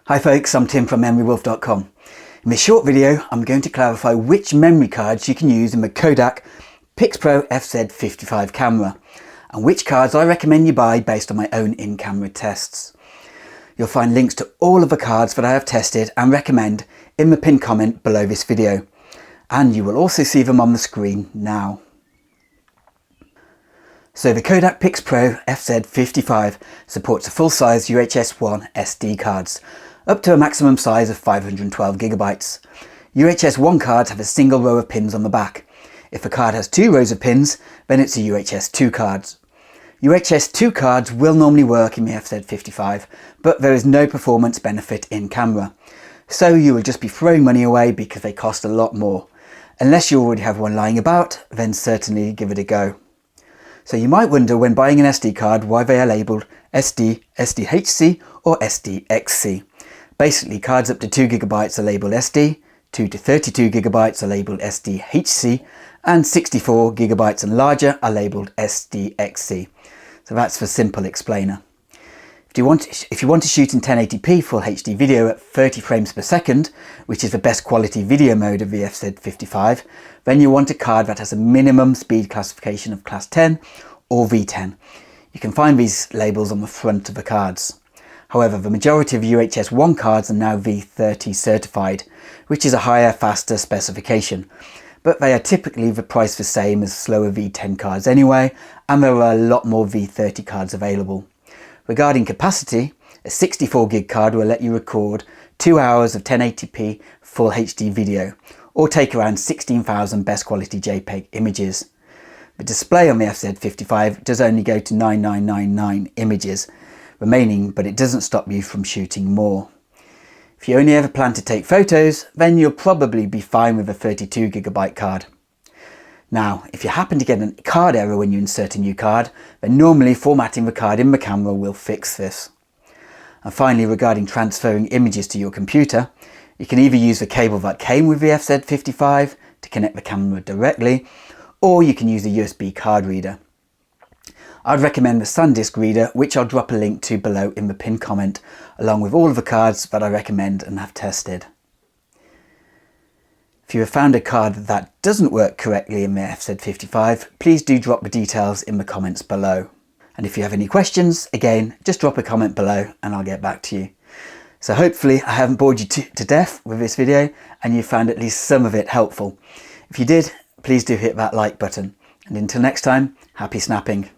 Hi folks, I'm Tim from memorywolf.com. In this short video, I'm going to clarify which memory cards you can use in the Kodak PixPro FZ55 camera, and which cards I recommend you buy based on my own in-camera tests. You'll find links to all of the cards that I have tested and recommend in the pinned comment below this video, and you will also see them on the screen now. So the Kodak PixPro FZ55 supports a full-size UHS-I SD cards, up to a maximum size of 512 gigabytes. UHS-I cards have a single row of pins on the back. If a card has two rows of pins, then it's a UHS-II cards. UHS-II cards will normally work in the FZ55, but there is no performance benefit in camera. So you will just be throwing money away because they cost a lot more. Unless you already have one lying about, then certainly give it a go. So you might wonder when buying an SD card why they are labelled SD, SDHC or SDXC. Basically, cards up to 2 gigabytes are labelled SD, 2 to 32 gigabytes are labelled SDHC, and 64 gigabytes and larger are labelled SDXC. So that's the simple explainer. If you want to shoot in 1080p full HD video at 30 frames per second, which is the best quality video mode of the FZ55, then you want a card that has a minimum speed classification of class 10 or V10. You can find these labels on the front of the cards. However, the majority of UHS-I cards are now V30 certified, which is a higher, faster specification, but they are typically the price the same as slower V10 cards anyway, and there are a lot more V30 cards available. Regarding capacity, a 64 gig card will let you record 2 hours of 1080p full HD video, or take around 16,000 best quality JPEG images. The display on the FZ55 does only go to 9999 images remaining, but it doesn't stop you from shooting more. If you only ever plan to take photos, then you'll probably be fine with a 32 gigabyte card. Now, if you happen to get a card error when you insert a new card, then normally formatting the card in the camera will fix this. And finally, regarding transferring images to your computer, you can either use the cable that came with the FZ55 to connect the camera directly, or you can use a USB card reader. I'd recommend the SanDisk reader, which I'll drop a link to below in the pinned comment, along with all of the cards that I recommend and have tested. If you have found a card that doesn't work correctly in the FZ55, please do drop the details in the comments below. And if you have any questions, again, just drop a comment below and I'll get back to you. So hopefully I haven't bored you to death with this video and you found at least some of it helpful. If you did, please do hit that like button. And until next time, happy snapping.